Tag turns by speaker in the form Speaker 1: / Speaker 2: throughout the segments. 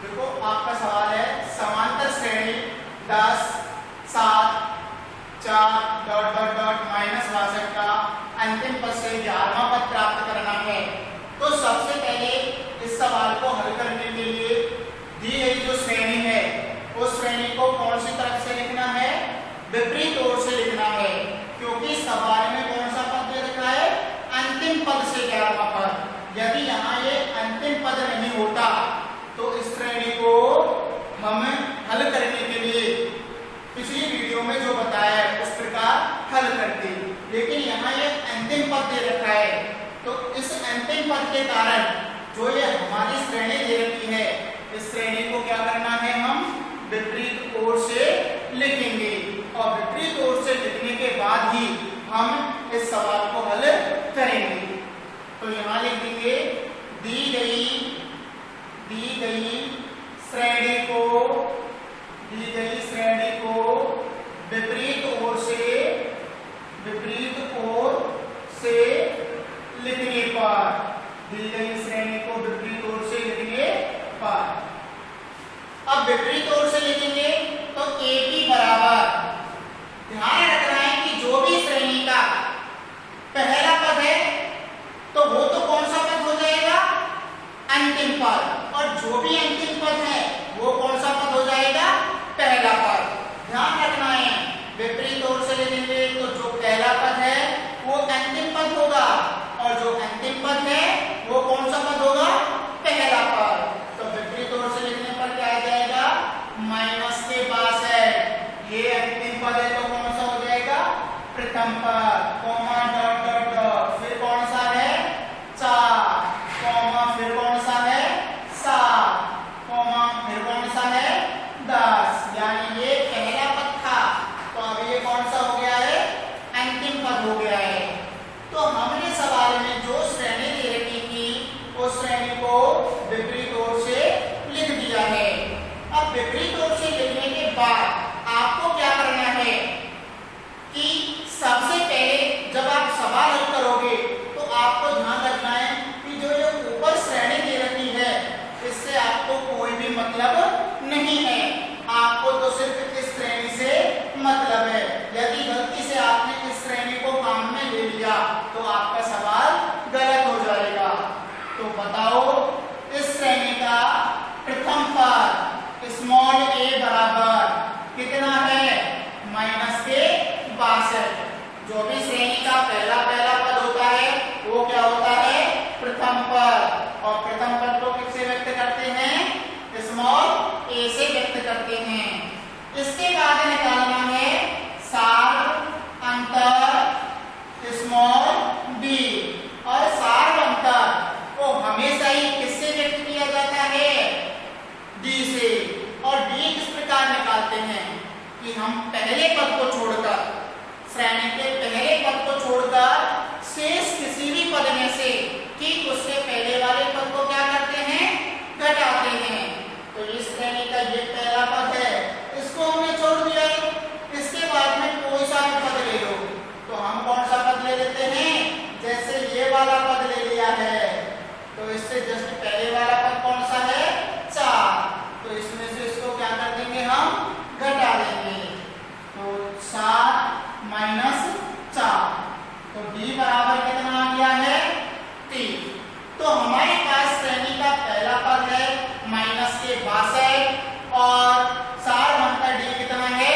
Speaker 1: देखो आपका सवाल है समांतर श्रेणी 10 7 4 डॉट डॉट डॉट माइनस 62 का अंतिम पद से 11वां पद प्राप्त करना है। तो सबसे पहले इस सवाल को हल करने के लिए दी गई जो श्रेणी है उस श्रेणी को कौन सी तरफ से लिखना है, विपरीत ओर से लिखना है, क्योंकि सवाल में कौन सा पद दे रखा है, अंतिम पद से 11वां पद। यदि यहाँ ये अंतिम पद नहीं होता तो इस श्रेणी को हम हल करने के लिए पिछली वीडियो में जो बताया है उस प्रकार हल करते, लेकिन यहाँ ये अंतिम पद दे रखा है। तो इस अंतिम पद के कारण जो ये हमारी श्रेणी दे रखी है इस श्रेणी को क्या करना है, हम विपरीत ओर से लिखेंगे और विपरीत ओर से लिखने के बाद ही हम इस सवाल को हल करेंगे। तो यहाँ लिख देंगे दी गई श्रेणी को विपरीत ओर से लिखने पर, दी गई श्रेणी को विपरीत ओर से लिखने पर, अब विपरीत ओर से लिखेंगे तो ए की बराबर, ध्यान रखना है कि जो भी श्रेणी का पहला पद है तो वो तो कौन सा पद हो जाएगा, अंतिम पद, और जो भी अंतिम पद है वो कौन सा पद हो जाएगा, पहला पद। ध्यान रखना है विपरीत ओर से लिखेंगे तो जो पहला पद है वो अंतिम पद होगा और जो अंतिम पद है वो कौन सा पद होगा, पहला पद। तो विपरीत ओर से लिखने पर क्या आ जाएगा, माइनस के पास है, ये अंतिम पद है तो कौन सा हो जाएगा, प्रथम पद, कॉमा डॉट डॉट डॉट, फिर कौन सा है 4, कॉमा फिर कौन सा है 7, कॉमा फिर कौन सा है 10, यानी ये पहला पद था तो अब ये कौन सा हो गया है, अंतिम पद हो गया है। तो हमने सवाल में जो श्रेणी दे रखी थी उस श्रेणी को विपरीत ओर से लिख दिया है। अब विपरीत ओर से लिखने के बाद आपको क्या करना है कि सबसे पहले जब आप सवाल हल करोगे तो आपको ध्यान रखना है कि जो ये ऊपर श्रेणी दे रखी है इससे आपको कोई भी मतलब नहीं है, आपको तो सिर्फ इस श्रेणी से मतलब है। यदि गलती से आपने इस श्रेणी को काम में ले लिया तो आपका सवाल गलत हो जाएगा। तो बताओ इस श्रेणी का प्रथम पद स्मॉल ए बराबर कितना है, माइनस के 62। जो भी श्रेणी का पहला पद होता है वो क्या होता है, प्रथम पद, और प्रथम पद को किससे व्यक्त करते हैं, स्मॉल ए से व्यक्त करते हैं। इसके बाद निकालना है सार अंतर स्मॉल बी, और सार अंतर को हमेशा ही किससे व्यक्त किया जाता है, डी से। और डी किस प्रकार निकालते हैं कि हम पहले पद को छोड़कर, श्रेणी के पहले पद को छोड़कर शेष किसी भी पद में से ठीक उससे पहले वाले पद को क्या करते हैं, घटाते हैं। तो इस श्रेणी का ये पहला पद है इसको हमने छोड़ दिया है, इसके बाद में कोई सा भी पद ले लो, तो हम कौन सा पद ले लेते हैं, जैसे ये वाला पद ले लिया है तो इससे जस्ट पहले वाला पद कौन सा है 4, तो इसमें से इसको क्या कर देंगे, हम घटा देंगे। तो 7 माइनस 4, तो d बराबर कितना आ गया है 3। तो हमारे पास श्रेणी का पहला पद है माइनस के 62 और सार अंतर d कितना है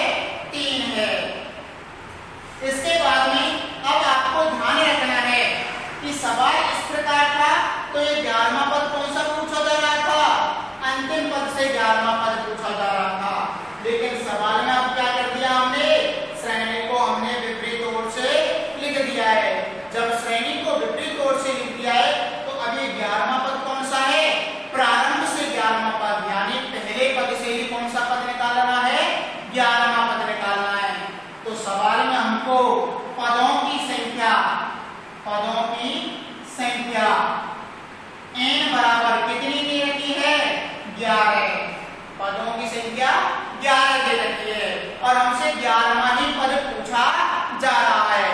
Speaker 1: 3 है। इसके बाद में अब आपको ध्यान रखना है कि सवाल इस प्रकार था तो ये 11वां पद कौन सा पूछा जा रहा था, अंतिम पद से 11वां पद पूछा जा रहा था, लेकिन सवाल में अब क्या कर दिया हमने, श्रेणी को हमने विपरीत ओर से लिख दिया है। जब श्रेणी को विपरीत ओर से लिख दिया है तो अब ये 11वां पद कौन सा है, प्रारंभ से 11वां पद, यानी पहले पद से ही कौन सा पद निकालना है, 11वां पद निकालना है। तो सवाल में हमको पदों की संख्या n बराबर कितनी दे रखी है, 11, पदों की संख्या 11 दे रखी है और हमसे 11वां ही पद पूछा जा रहा है।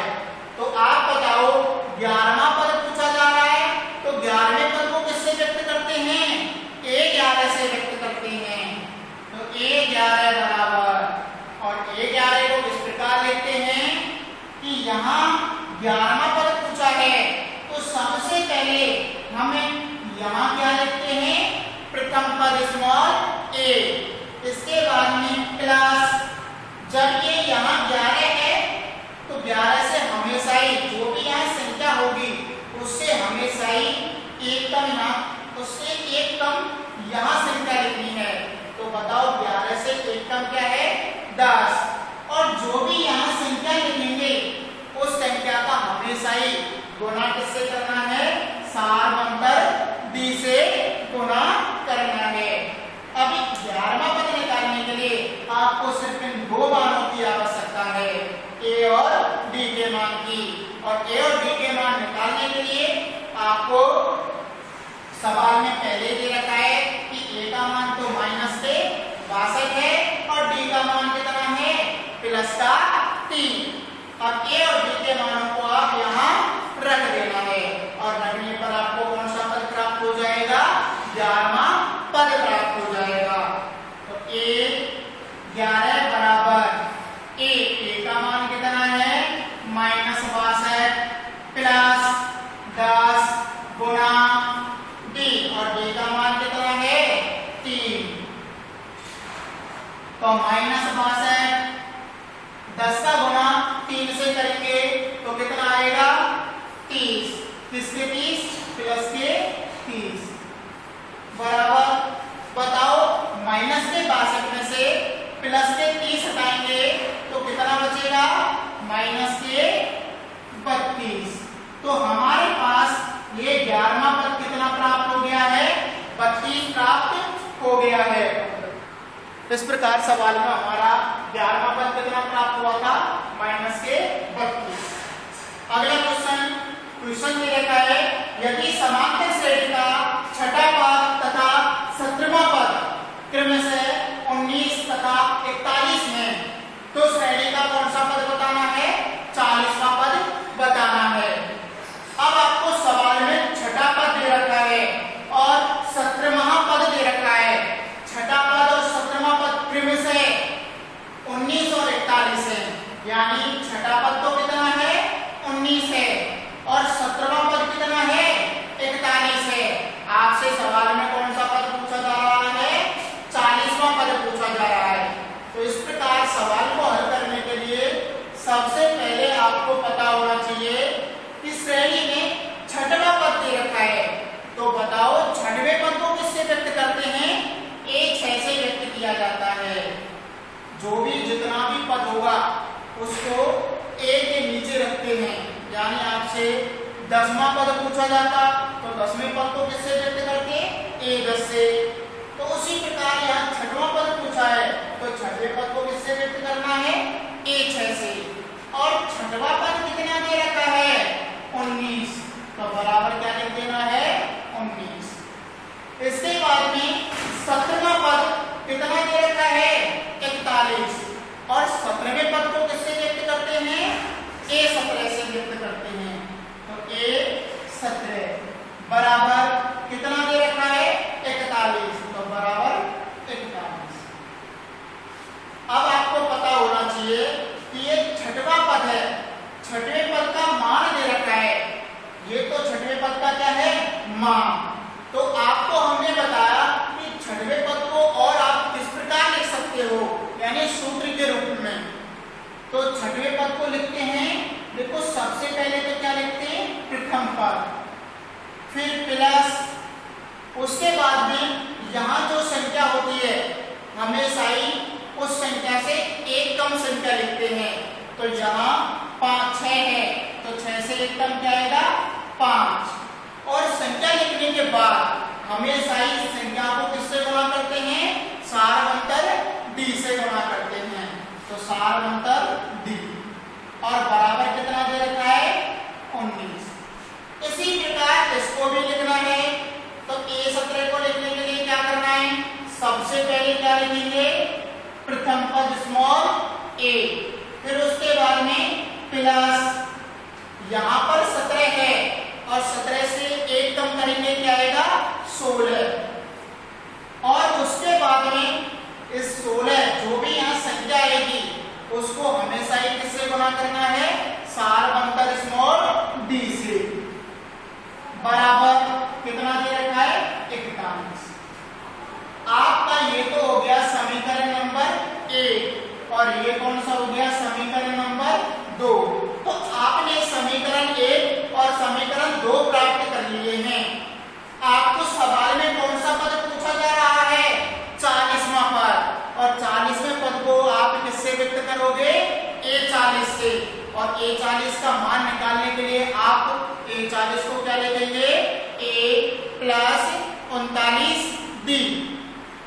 Speaker 1: तो आप बताओ 11वां पद पूछा जा रहा है तो 11वें पद को किससे व्यक्त करते हैं, a11 से व्यक्त करते पद स्मॉल ए, इसके बाद में प्लस, जब ये यहाँ 11 है तो 11 से हमेशा ही जो भी यहाँ संख्या होगी उससे हमेशा ही एक कम उससे एक कम यहाँ संख्या लिखनी है। तो बताओ 11 से एक कम क्या है 10, और जो भी यहाँ संख्या लिखेंगे उस संख्या का हमेशा ही गुणा किससे करना है, सारवंतर डी से गुणा करना है। अभी 11वां पद निकालने के लिए आपको सिर्फ इन दो मानों की आवश्यकता है, ए और डी के मान की, और ए और डी के मान निकालने के लिए आपको सवाल में पहले दे रखा है कि ए का मान तो -62 है और डी का मान कितना है +3। अब ए और डी के मानों को आप यहाँ रख देना है, और रखने पर आपको कौन सा पद प्राप्त हो जाएगा, 11वां पद प्राप्त हो जाएगा। तो ए 11 बराबर ए का मान कितना है -62 प्लस 10 गुणा डी, और डी का मान कितना है 3। तो -62 10 का गुणा 3 से करेंगे तो कितना आएगा 30, किसके 30 प्लस के 30 बराबर, बताओ -62 में से प्लस के 30 हटाएंगे तो कितना बचेगा -32। तो हमारे पास ये 11वां पद कितना प्राप्त हो गया है, 32 प्राप्त हो गया है। इस प्रकार सवाल में हमारा 11वां पद कितना प्राप्त हुआ था, -32। अगला क्वेश्चन ये रखा है, यदि समांतर श्रेणी का छठा पद तथा 17वां पद क्रमशः 19 तथा 41 में, तो श्रेणी का कौन सा पद बताना है, 40वां पद बताना है। अब आपको सवाल में छठा पद दे रखा है और 17वां पद दे रखा है। छठा पद और 17वां पद क्रमशः 19 और 41 है, यानी छठा पद तो कितना है 19 है और 17वां पद कितना है 41 है। आपसे सवाल में कौन सा पद पूछा जा रहा है, 40वां पद पूछा जा रहा है। तो इस प्रकार सवाल को हल करने के लिए सबसे पहले आपको पता होना चाहिए कि श्रेणी में छठवां पद दे रखा है। तो बताओ छठवें पद को किससे व्यक्त करते हैं, A6 से व्यक्त किया जाता है। जो भी जितना भी पद होगा उसको A के नीचे रखते हैं, यानी आपसे 10वां पद पूछा जाता तो 10वें पद को किससे व्यक्त करते, A10 से। तो उसी प्रकार यहाँ छठवां पद पूछा है तो छठवें पद को किससे व्यक्त करना है, A6 से। और छठवां पद कितना दे रखा है 19, तो बराबर क्या लिख देना है 19। इसके बाद में 17वां पद कितना दे रखा है 41, और 17वें पद को किससे व्यक्त करते हैं, A17 से व्यक्त करते हैं। तो A17 बराबर कितना दे रखा है 41, तो बराबर 41। अब आपको पता होना चाहिए कि ये छठवां पद है, छठवें पद का मान दे रखा है। ये तो छठवें पद का क्या है मान। तो आपको हमने बताया कि छठवें पद को और आप किस प्रकार लिख सकते हो, यानी सूत्र के रूप में। तो छठवें पद को लिखते हैं, देखो सबसे पहले तो क्या लिखते हैं प्रथम पद, फिर प्लस, उसके बाद में यहाँ जो संख्या होती है हमेशा ही उस संख्या से एक कम संख्या लिखते हैं। तो यहाँ 6 है तो 6 से एक कम क्या आएगा 5, और संख्या लिखने के बाद हमेशा ही संख्या को किससे गुणा करते हैं, सारवंतर डी से गुणा करते हैं। तो सारवंतर डी, और बराबर कितना दे रखा है 19। इसी प्रकार इसको भी लिखना है, तो A17 को लिखने के लिए क्या करना है, सबसे पहले क्या लिखेंगे प्रथम पद स्मॉल a, फिर उसके बाद में प्लस, यहाँ पर 17 है और 17 से एक कम करेंगे क्या आएगा 16, और उसके बाद में इस 16 जो भी यहाँ संख्या आएगी उसको हमेशा ही किससे गुणा करना है, सारवंतर स्मॉल d से। बराबर कितना दे रखा है 41। 39 दी।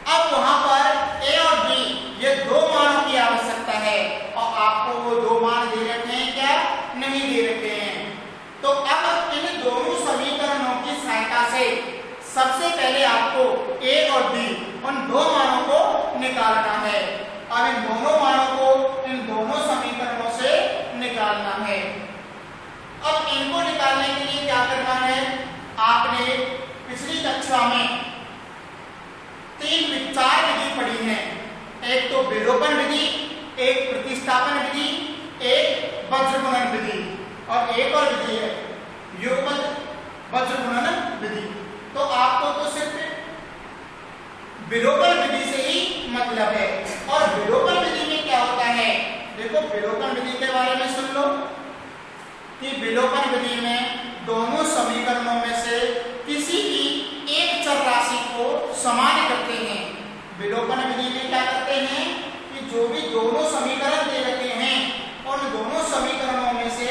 Speaker 1: अब वहां पर ए और बी ये दो मानों की आवश्यकता है और आपको वो दो मान दे रखे हैं क्या? नहीं दे रखे हैं। तो अब इन दोनों समीकरणों की सहायता से सबसे पहले आपको ए और बी उन दो मानों को निकालना है। अब इन दोनों मानों को इन दोनों समीकरणों से निकालना है। अब इनको निकालने के लिए क्या करना है? आपने पिछली कक्षा में 4 विधि पढ़ी है। एक तो विलोपन विधि, एक प्रतिस्थापन विधि, एक वज्रगुणन विधि और एक और विधि है युग्मज वज्रगुणन विधि। तो आपको तो सिर्फ विलोपन विधि से ही मतलब है। और विलोपन विधि में क्या होता है? देखो विलोपन विधि के बारे में सुन लो कि विलोपन विधि में दोनों समीकरणों में से किसी भी एक चर राशि को समान करते हैं। विलोपन विधि में क्या करते हैं कि जो भी दोनों समीकरण दे रखे हैं उन दोनों समीकरणों में से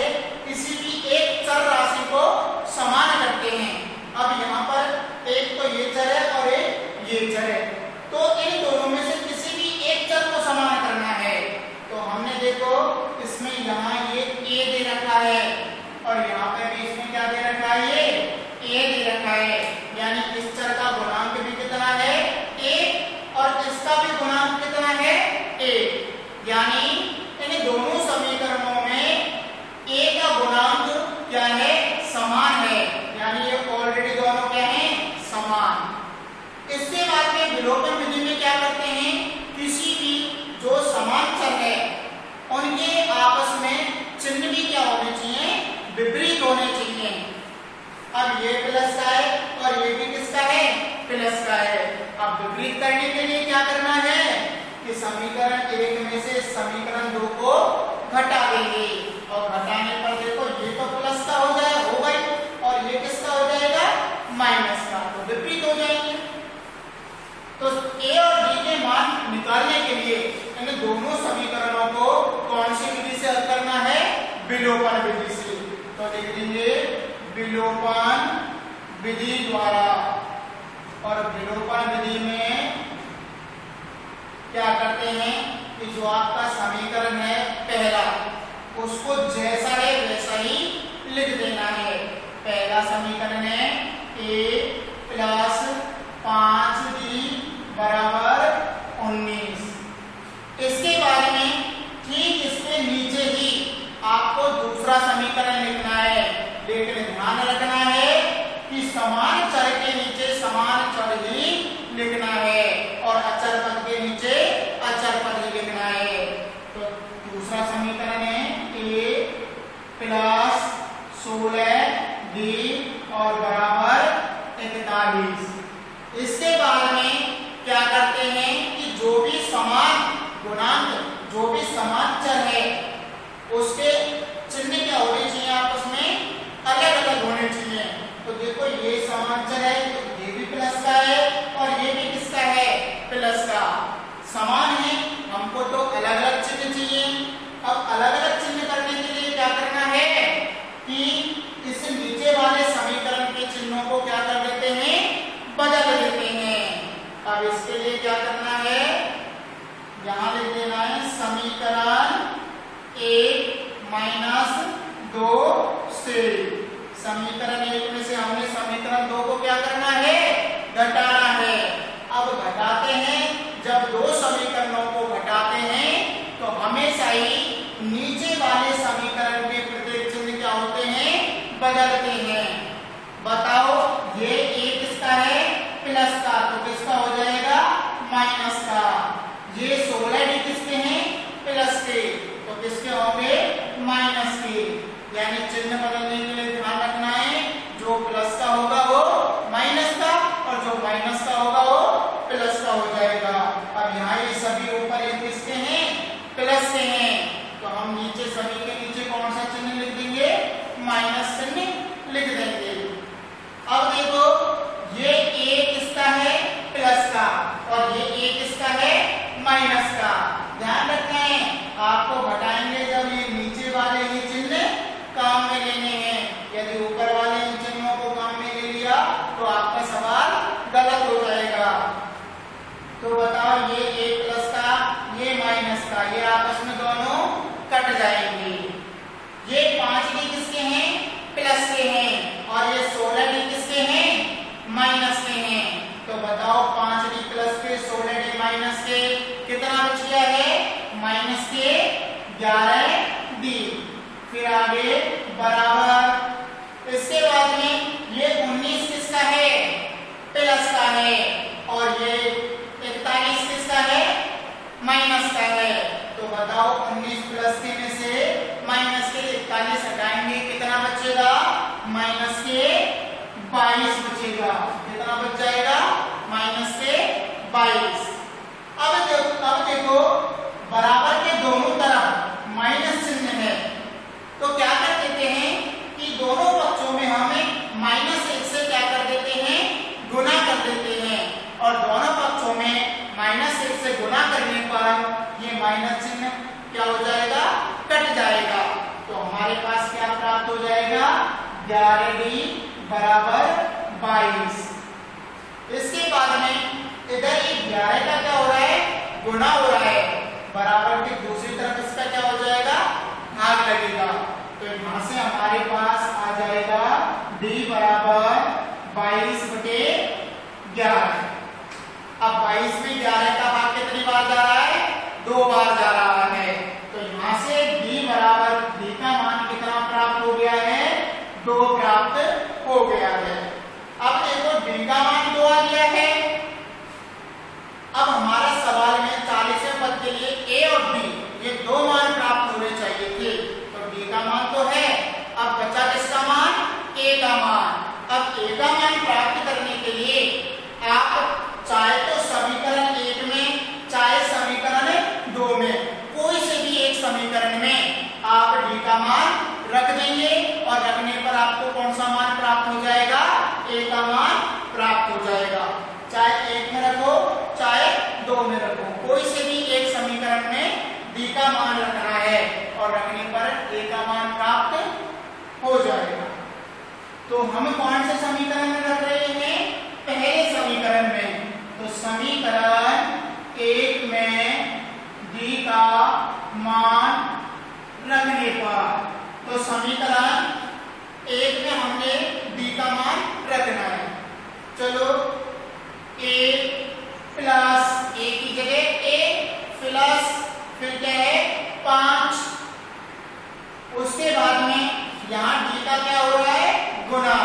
Speaker 1: किसी भी एक चर राशि को समान करते हैं। अब यहाँ पर एक तो ये चर है और एक ये चर है, तो इन दोनों में से किसी भी एक चर को समान करना है। तो हमने देखो इसमें यहाँ ये a दे रखा है और यहाँ पे भी इसमें क्या दे रखा है? ये a दे रखा है। यानी इस चर का गुणांक भी कितना है? a और इसका भी गुणांक कितना है? a। यानी इन दोनों समीकरणों में a का गुणांक क्या है? समान है। यानी ये ऑलरेडी दोनों क्या है? समान। इसके बाद में विलोपन विधि में क्या करते हैं? किसी भी जो समान चर है उनके आपस में चिन्ह भी क्या होने चाहिए? विपरीत होने चाहिए। अब ये प्लस का है और ये भी किसका है? प्लस का है। अब विपरीत करने के लिए क्या करना है कि समीकरण 1 में से समीकरण 2 को घटा देंगे और घटाने पर देखो ये तो प्लस का हो जाए हो गई और ये किसका हो जाएगा? माइनस का। तो विपरीत हो जाएंगे। तो ए और बी के मान निकालने के लिए इन दोनों समीकरणों को कौन सी विधि से हल करना है? विलोपन विधि से। तो लिख देंगे विलोपन विधि द्वारा। और विलोपन विधि में क्या करते हैं कि जो आपका समीकरण है पहला उसको जैसा है वैसा ही लिख देना है। पहला समीकरण है a प्लस 5b बराबर 19। इसके बारे में ठीक इसके नीचे ही आपको दूसरा समीकरण लिखना है। लेकिन ध्यान रखना है कि समान चर के नीचे समान चर ही लिखना है और अचर पद के नीचे अचर पद ही लिखना है। तो दूसरा समीकरण है a प्लस 16b और बराबर 41। इसके बाद में क्या करते हैं कि जो भी समान गुणांक जो भी समान चर है उसके चिन्ह क्या होने चाहिए? आपस में अलग अलग होने चाहिए। तो देखो ये समान चर है, ये भी प्लस का है और ये भी किसका है? प्लस का। समान है, हमको तो अलग अलग चिन्ह चाहिए। अब अलग अलग चिन्ह करने के लिए क्या करना है कि इस नीचे वाले समीकरण के चिन्हों को क्या कर देते हैं? बदल देते हैं। अब इसके लिए क्या करना है? यहाँ लिख देना है समीकरण 1 - 2 से। समीकरण 1 में से हमने समीकरण 2 को क्या करना है? घटाना है। अब घटाते हैं, जब दो समीकरणों को घटाते हैं तो हमेशा ही नीचे वाले समीकरण के प्रत्येक चिन्ह क्या होते हैं? बदलते हैं। बताओ ये a किसका है? प्लस का। तो किसका हो जाएगा? माइनस का। ये 16 भी किसके हैं? प्लस के। तो किसके होंगे? माइनस के। यानी चिन्ह बदलने के लिए ध्यान रखना है जो प्लस का होगा वो माइनस का और जो माइनस का होगा वो प्लस का हो जाएगा। अब यहाँ ये सभी ऊपर ये किसके हैं? प्लस के हैं। तो हम नीचे सभी के नीचे कौन सा चिन्ह लिख देंगे? माइनस चिन्ह लिख देंगे। अब देखो ये a किसका है? प्लस का और ये a किसका है? माइनस का। ध्यान रखना है आपको घटाएंगे जब ये नीचे वाले ही चिन्ह काम में लेने हैं। यदि ऊपर वाले इन चिन्हों को काम में ले लिया तो आपका सवाल गलत तो बताओ ये a प्लस का ये माइनस का ये आपस में दोनों कट जाएंगे। ये 5d किसके हैं? प्लस के हैं। और ये 16d किसके हैं? माइनस के हैं। तो बताओ 5d प्लस के 16d माइनस के कितना बच गया है? माइनस के 11d। फिर आगे बराबर, इसके बाद में ये 19 किसका है? प्लस का है। और ये 41 किसका है? माइनस का है। तो बताओ 19 प्लस के में से माइनस के 41 हटाएंगे, कितना बचेगा? माइनस के 22 बचेगा। कितना बच जाएगा? माइनस के 22। अब देखो बराबर के दोनों तरफ माइनस चिन्ह है, तो क्या कर देते हैं कि दोनों पक्षों में हमें -1 से क्या कर देते हैं? गुना कर देते हैं। और दोनों पक्षों में -1 से गुना करने पर ये माइनस चिन्ह क्या हो जाएगा? कट जाएगा। तो हमारे पास क्या प्राप्त हो जाएगा? 11d बराबर 22। इसके बाद में इधर ये 11 का क्या हो रहा है? गुना हो रहा है। बराबर की दूसरी तरफ इसका क्या हो जाएगा? भाग लगेगा। तो यहां से हमारे पास आ जाएगा d बराबर 22/11। अब 22 में 11 का भाग कितनी बार जा रहा है? 2 बार जा रहा है। तो यहां से d बराबर d का मान कितना प्राप्त हो गया है? 2 प्राप्त हो गया है। अब देखो d का मान 2 आ गया है। अब हमारा सवाल में 40वें पद के लिए a और b ये 2 मान प्राप्त होने चाहिए थे। तो d का मान तो है, अब बचा किसका मान? a का मान। अब a का मान प्राप्त करने के लिए आप चाहे तो समीकरण 1 में चाहे समीकरण 2 में कोई से भी एक समीकरण में आप d का मान रख देंगे और रखने पर आपको कौन सा मान प्राप्त हो जाएगा? a का मान प्राप्त हो जाएगा। चाहे 1 में रखो चाहे 2 में रखो, कोई से भी एक समीकरण में d का मान रखना है और रखने पर a का मान प्राप्त हो जाएगा। तो हम कौन से समीकरण में रख रहे हैं? पहले समीकरण में। तो समीकरण 1 में d का मान रखने पर, तो समीकरण 1 में हमने d का मान रखना है। चलो a प्लस a की जगह a प्लस फिर क्या है? 5। उसके बाद में यहाँ d का क्या हो रहा है? गुना।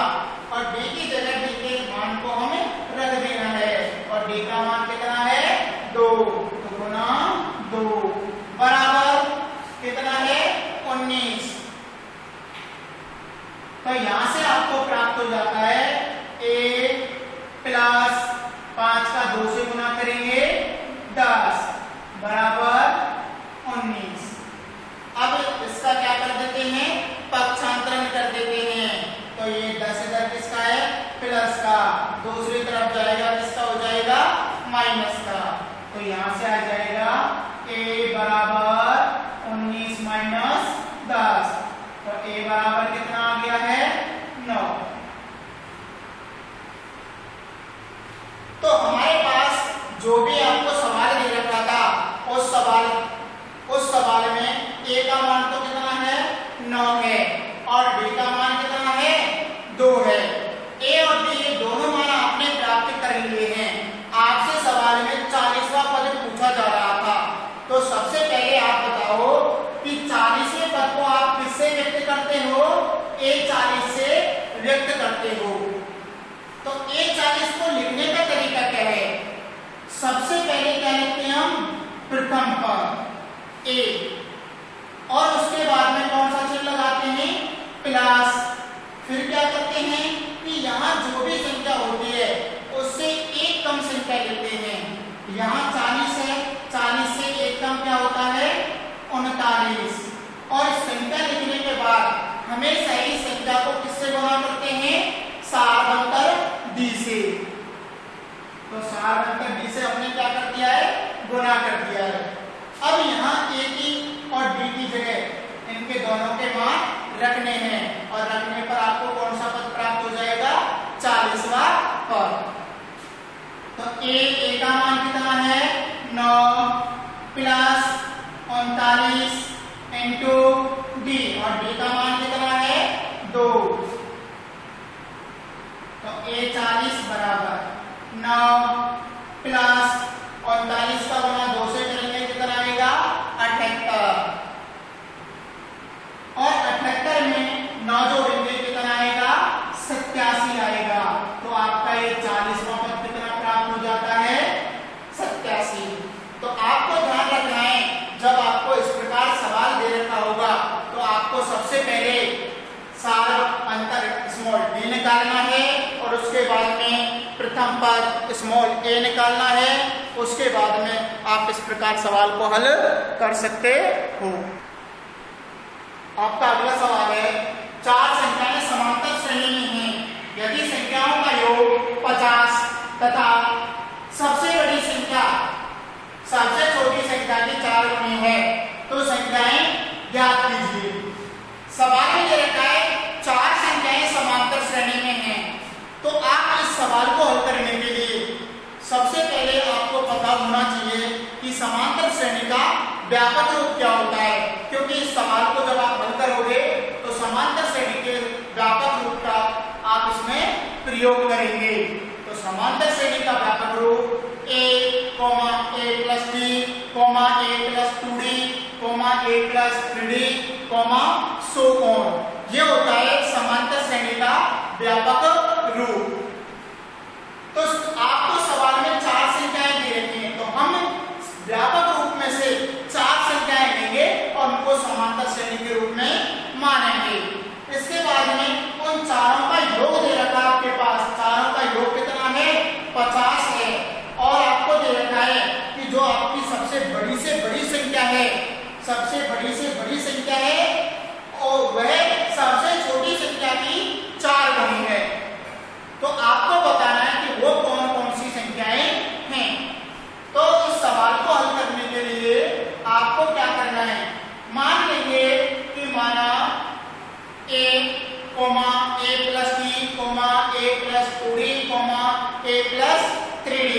Speaker 1: और d की जगह d के मान को हमें रख देना है और d का मान कितना है? 2। तो गुना 2 बराबर कितना है? 19। तो यहां से आपको प्राप्त हो जाता है a प्लस 5 का 2 से गुना करेंगे 10 बराबर 19। अब इसका क्या कर देते हैं? पक्षांतरण कर देते हैं। तो ये 10 इधर किसका है? प्लस का। दूसरी तरफ जाएगा किसका हो जाएगा? माइनस का। तो यहां से आ जाएगा a बराबर 19 माइनस 10। तो a बराबर कितना आ गया है? 9। तो हमारे पास जो भी आपको सवाल दे रखा था उस सवाल में a का मान तो कितना है? 9 है और d का मान कितना है? 2 है। a और d ये दोनों मान आपने प्राप्त कर लिए हैं। आपसे सवाल में 40वां पद पूछा जा रहा था। तो सबसे पहले आप बताओ कि 40वें पद को आप किससे व्यक्त करते हो? a40 से व्यक्त करते हो। तो a40 को लिखने का तरीका क्या है? सबसे पहले क्या लिखते हैं हम? प्रथम पद a और उसके बाद में कौन सा चिन्ह लगाते हैं? प्लस। फिर क्या करते हैं कि यहाँ जो भी संख्या होती है उससे एक कम संख्या लेते हैं। यहाँ 40 है, 40 से एक कम क्या होता है? 39। और संख्या लिखने के बाद हमेशा ही संख्या को किससे गुणा करते हैं? सारवंतर d से। तो सारवंतर d से हमने क्या कर दिया है? गुणा कर दिया है। अब यहाँ a की और d की जगह इनके दोनों के मान रखने हैं और रखने पर आपको कौन सा पद प्राप्त हो जाएगा? 40वां पद। तो ए का मान कितना है 9 प्लस 39 इंटू डी, और डी का मान कितना है 2। तो ए 40 बराबर 9 प्लस 39 का गुणा 2 से करेंगे कितना आएगा 78, और 78 में 9 जोड़ेंगे कितना आएगा 87 आएगा। तो आपका ये 40वां पद कितना प्राप्त हो जाता है 87। तो आपको ध्यान रखना है जब आपको इस प्रकार सवाल दे रखा होगा तो आपको सबसे पहले सार अंतर स्मॉल डी निकालना है, और उसके बाद में प्रथम पद स्मॉल ए निकालना है। उसके बाद में आप इस प्रकार सवाल को हल कर सकते हो। आपका अगला सवाल है, 4 संख्याएं समांतर श्रेणी में हैं, यदि संख्याओं का योग 50 तथा सबसे बड़ी संख्या सबसे छोटी संख्या की 4 गुनी है तो संख्याएं ज्ञात कीजिए। सवाल में दे रखा है 4 संख्याएं समांतर श्रेणी में हैं, तो आप इस सवाल को हल करने के लिए सबसे पहले आपको पता होना चाहिए कि समांतर श्रेणी का व्यापक रूप क्या होता है, क्योंकि इस सवाल को जब आप हल करोगे तो समांतर श्रेणी के व्यापक रूप का आप इसमें प्रयोग करेंगे। तो समांतर श्रेणी का व्यापक रूप a, a plus d, a plus 2d, a plus 3d, so on, ये होता है समांतर श्रेणी का व्यापक रूप। तो आपको सवाल में 4 संख्याएं दे रखी हैं, तो हम व्यापक रूप में से 4 संख्याएं लेंगे और उनको समांतर श्रेणी के रूप में मानेंगे। इसके बाद में उन चारों का योग दे रखा है आपके पास, चारों का योग कितना है 50 है, और आपको दे रखा है कि जो आपकी सबसे बड़ी से बड़ी संख्या है, सबसे बड़ी से बड़ी संख्या है और वह सबसे छोटी संख्या की 4 गुनी है। तो आपको बताना है कि वो कौन कौन सी संख्याएं हैं। तो इस सवाल को हल करने के लिए आपको क्या करना है, मान लेंगे कि माना a, a plus d, a plus 2d, a plus 3d,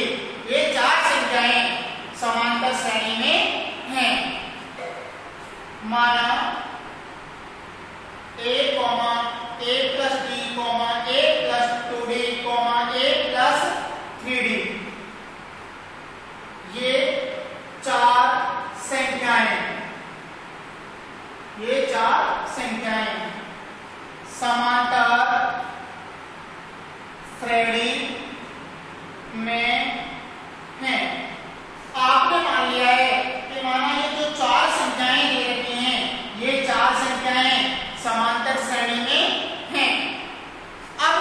Speaker 1: ये 4 संख्याएं समांतर श्रेणी में हैं। माना a, a plus d, a plus 2d, a plus 3d, ये 4 संख्याएं, ये 4 संख्याएं समांतर श्रेणी में हैं। आपने मान लिया है कि माना ये जो 4 संख्याएं दे रखी हैं, ये 4 संख्याएं समांतर श्रेणी में हैं। अब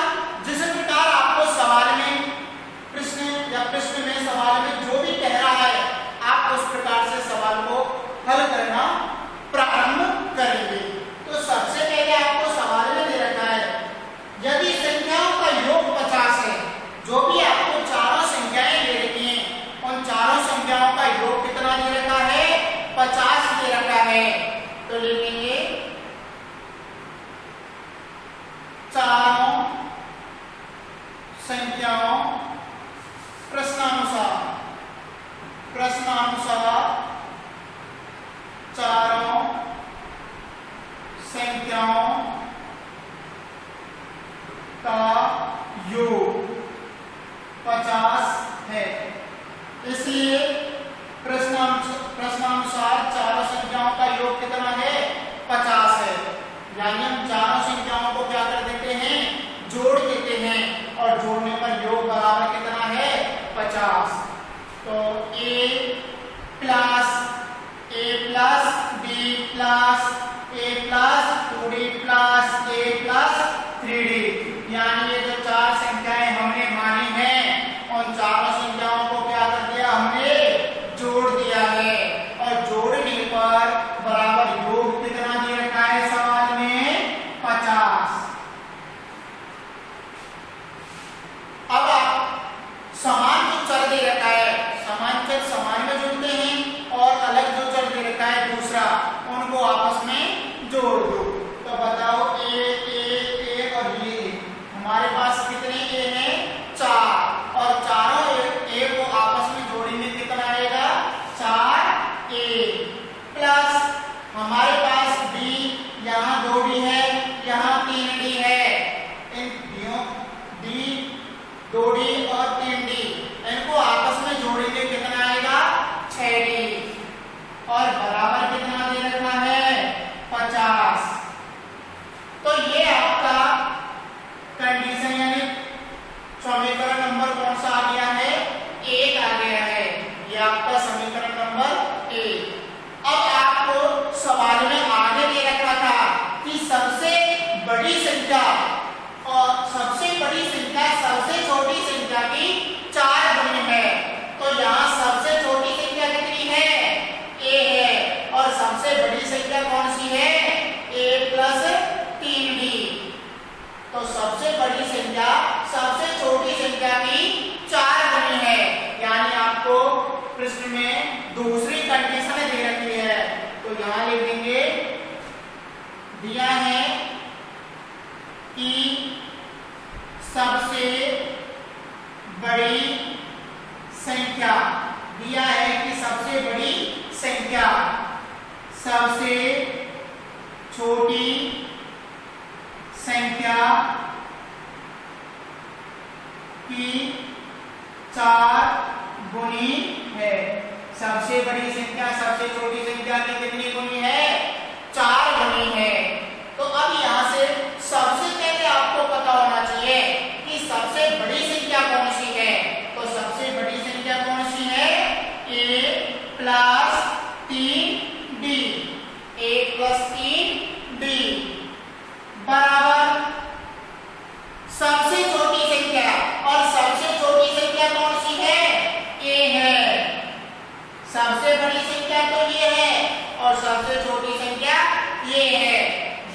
Speaker 1: जिस प्रकार आपको सवाल में प्रश्न में सवाल में जो भी कह रहा है, आप उस प्रकार से सवाल को हल करना प्रारंभ करेंगे। तो सबसे पहले आपको सवाल में दे रखा है, यदि संख्याओं का योग 50 है, जो भी आपको चारों संख्याएं दे रखी हैं, उन चारों संख्याओं का योग कितना दे रखा है 50 दे रखा है। तो लिखेंगे चारों संख्याओं प्रश्नानुसार चारों संख्याओं का योग 50 है। इसलिए प्रश्नानुसार चारों संख्याओं का योग कितना है 50 है। यानी हम चारों संख्याओं को क्या कर देते हैं, जोड़ देते हैं, और जोड़ने पर योग बराबर कितना है 50। तो a plus d plus a plus 2d plus a plus 3d, यानी ये जो 4 संख्याएं हमने मानी हैं, उन चारों संख्याओं को क्या कर दिया हमने जोड़ दिया है, और जोड़ने पर बराबर योग कितना दे रखा है सवाल में 50। अब आप समान जो चर दे रखा है, समान चर समान में जुड़ते हैं, और अलग जो चर दे रखा है दूसरा, उनको आपस में जोड़ दो। तो बताओ a और ये 2D और 3D, इनको आपस में जोड़ेंगे कितना आएगा 6D, और बराबर कितना दे रखा है 50। तो ये आपका कंडीशन यानी समीकरण नंबर कौन सा आ गया है 1 आ गया है। ये आपका समीकरण नंबर 1। अब आपको सवाल में आगे दे रखा था कि सबसे बड़ी संख्या और सबसे बड़ी संख्या सबसे छोटी संख्या की 4 गुनी है। तो यहाँ सबसे छोटी संख्या कितनी है a है, और सबसे बड़ी संख्या कौन सी है a प्लस 3d। तो सबसे बड़ी संख्या सबसे छोटी संख्या की 4 गुनी है, यानी आपको प्रश्न में दूसरी कंडीशन दे रखी है। तो यहाँ लिख देंगे, दिया है कि सबसे बड़ी संख्या, दिया है कि सबसे बड़ी संख्या सबसे छोटी संख्या की 4 गुनी है। सबसे बड़ी संख्या सबसे छोटी संख्या की कितनी गुनी है 4 गुनी है। तो अब यहां से सबसे पहले आपको पता होना चाहिए कि सबसे बड़ी संख्या कौन सी है। तो सबसे बड़ी संख्या कौन सी है a plus 3d, a plus 3d बराबर सबसे छोटी संख्या, और सबसे छोटी संख्या कौन सी है a है। सबसे बड़ी संख्या तो ये है और सबसे छोटी संख्या ये है।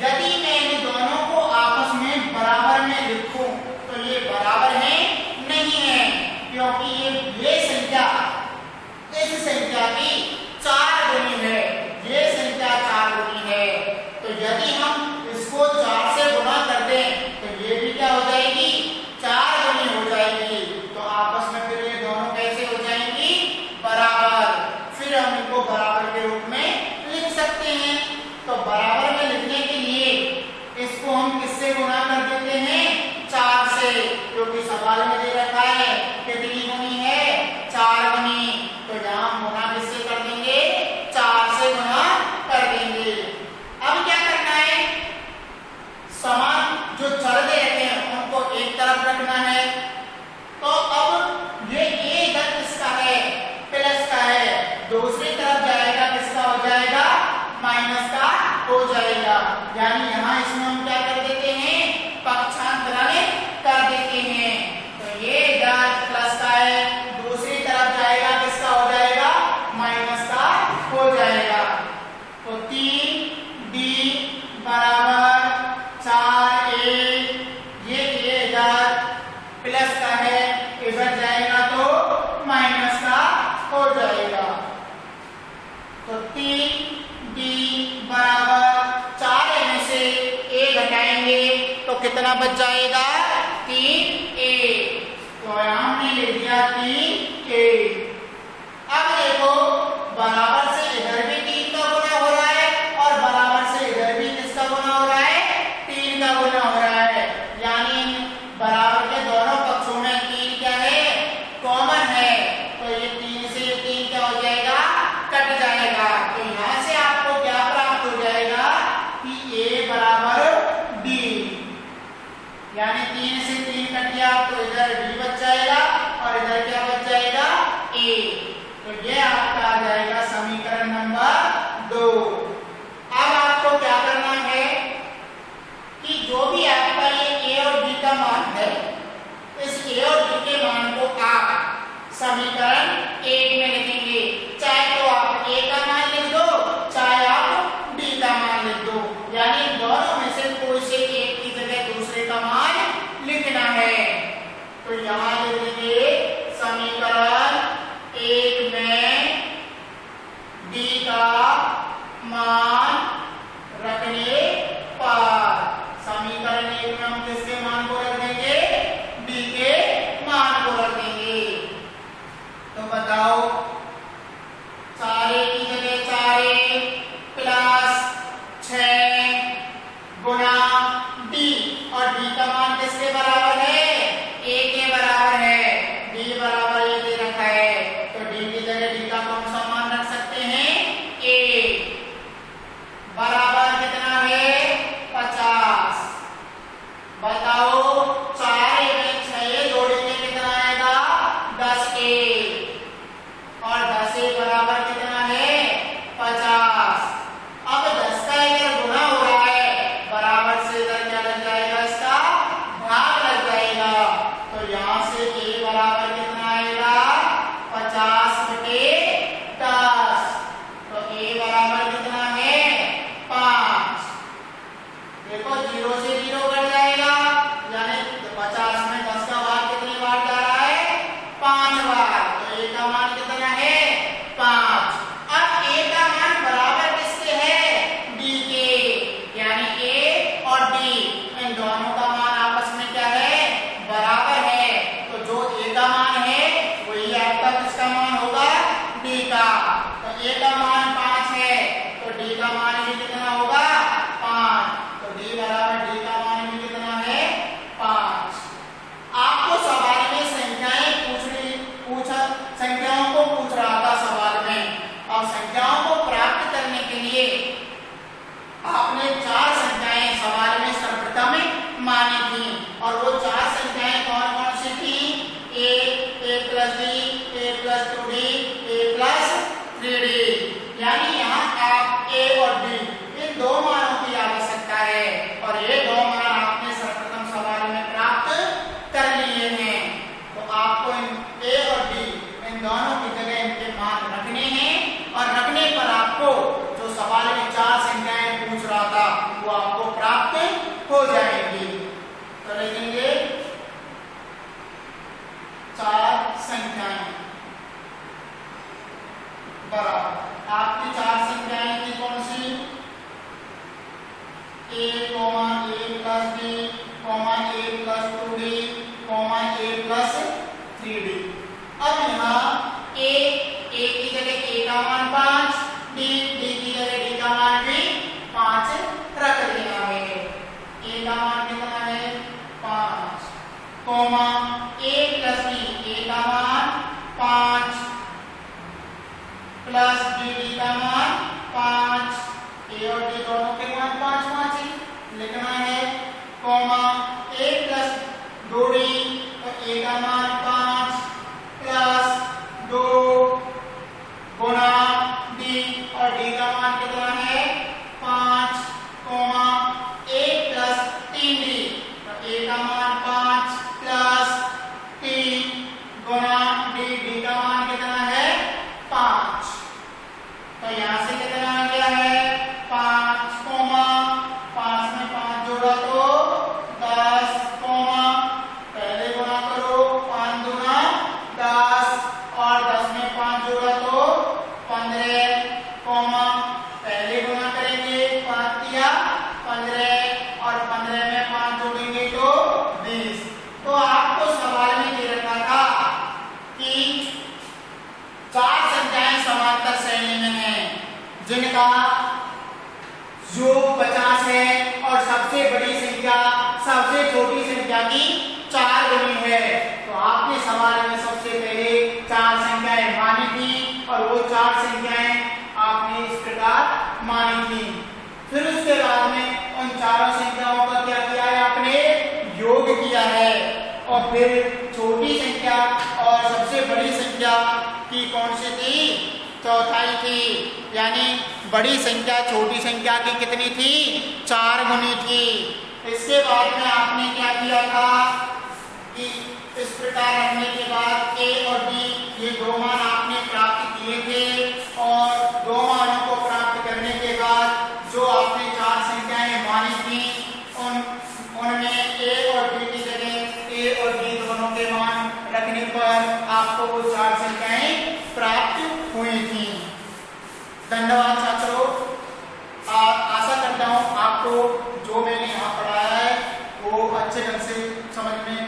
Speaker 1: यदि मैं इन दोनों को आपस में बराबर में लिखूं तो ये बराबर है नहीं है, क्योंकि ये संख्या इस संख्या की 4 गुनी है, ये संख्या 4 गुनी है। तो यदि हम इसको 4 से गुणा कर दें तो ये भी क्या हो जाएगी 4 गुनी हो जाएगी। तो आपस में फिर ये दोनों कैसे हो जाएंगी बराबर, फिर हम इनको बराबर के रूप में लिख सकते हैं। तो बराबर में लिखने के लिए इसको हम किससे गुणा कर देते हैं 4 से, क्योंकि सवाल में दे रखा है कितनी गुनी है 4 गुनी। तो यहाँ हम गुणा किससे कर देंगे 4 से गुणा कर देंगे। अब क्या करना है, समान जो चर दे रखे हैं उनको एक तरफ रखना है। तो अब ये a इधर किसका है प्लस का है, दूसरी तरफ जाएगा किसका हो जाएगा माइनस का हो जाएगा। यानी यहाँ इसमें हम क्या कर देते हैं पक्षांतरण कर देते हैं। तो ये इधर प्लस का है, दूसरी तरफ जाएगा किसका हो जाएगा माइनस का हो जाएगा। तो 3d बराबर 4a, ये इधर प्लस का है, इधर जाएगा तो माइनस का हो जाएगा। तो 3d बराबर 4a में से a घटाएंगे तो कितना बच जाएगा 3a। तो हमने ले दिया 3a। अब देखो बराबर से इधर भी 3 का गुना हो रहा है और बराबर से इधर भी किसका गुना हो रहा है 3 का गुना हो रहा है। यानी बराबर के दोनों पक्षों में 3 क्या है कॉमन है। तो ये 3 से 3 क्या हो जाएगा कट जाएगा। तो यहाँ से आपको क्या प्राप्त हो जाएगा कि a बराबर b, यानी 3 से 3 कट गया तो इधर b बच जाएगा और इधर क्या बच जाएगा a। तो ये आपका आ जाएगा समीकरण नंबर 2। अब आपको क्या करना है कि जो भी आपका ये a और b का मान है, इस a और b के मान को आप समीकरण 1 में लिखेंगे। चाहे तो आप a का मान लिख दो, चाहे आप b का मान लिख दो, यानी दोनों में से कोई से एक की जगह दूसरे का मान लिखना है। तो यहाँ लिखेंगे समीकरण 1 में d का मान रखने पर, समीकरण 1 में हम किसके मान को रख देंगे d के मान को रख देंगे। तो बताओ 4a की जगह 4a प्लस 6 गुणा d, और d का मान किसके बराबर है a के बराबर ए का मान 5 है तो डी का मान भी कितना होगा 5, तो डी बराबर डी का मान भी कितना है 5। आपको सवाल में संख्याएं संख्याओं को पूछ रहा था सवाल में, और संख्याओं को प्राप्त करने के लिए आपने 4 संख्याएं सवाल में सर्वप्रथम मानी थी, और वो 4 संख्याएं कौन कौन सी थी a plus b, a plus 2d, a plus 3d। यानी यहाँ आप a और b इन दो मानों की आवश्यकता है, और ये दो मान आपने सर्वप्रथम सवाल में प्राप्त कर लिए हैं। तो आपको इन a और b इन दोनों की जगह इनके मान रखने हैं, और रखने पर आपको जो सवाल में 4 संख्याएं पूछ रहा था वो आपको प्राप्त हो जाएंगी। तो लिखेंगे 4 संख्याएं बराबर, आपकी 4 संख्याएं थी कौन सी a, a plus b, a plus 2d, a plus 3d। अब यहाँ a की जगह a का मान 5, d की जगह d का मान भी 5 रख देना है। a का मान कितना है 5, a प्लस b, a का मान 5 प्लस d का मान 5, a और d दोनों के मान 5 5 ही लिखना है, a प्लस 2d, तो a का मान 5 प्लस 2 गुना d, और d का मान कितना है 5, a प्लस 3d, तो a का मान 5 प्लस 3 गुना d का मान कितना है 5। तो यहाँ से कितना आ गया है 5, 5 में 5 जोड़ा तो 10, पहले गुना करो 5 दूना 10, और 10 में 5 जोड़ा तो 15, पहले गुना करेंगे 5 दिया 15, और 15 में 5 जोड़ेंगे तो 20। तो आपको सवाल में दे रखा था कि 4 संख्याएं समांतर श्रेणी में हैं जिनका योग 50 है, और सबसे बड़ी संख्या सबसे छोटी संख्या की 4 गुनी है। तो आपने सवाल में सबसे पहले 4 संख्याएं मानी थी, और वो 4 संख्याएं आपने इस प्रकार मानी थी। फिर उसके बाद में उन चारों संख्याओं का क्या किया है आपने योग किया है, और फिर छोटी संख्या और सबसे बड़ी संख्या की कौन सी थी चौथाई थी, यानी बड़ी संख्या छोटी संख्या की कितनी थी 4 गुनी थी। इसके बाद में आपने क्या किया था कि इस प्रकार रखने के बाद a और b ये दो मान आपने प्राप्त किए थे, और दो मानों को प्राप्त करने के बाद जो आपने 4 संख्याएं मानी थी उनमें a और b की जगह a और b दोनों के मान रखने पर आपको वो 4 संख्याएं प्राप्त हुई थी। धन्यवाद छात्रों, आशा करता हूँ आपको जो मैंने यहाँ पढ़ाया है वो अच्छे ढंग से समझ में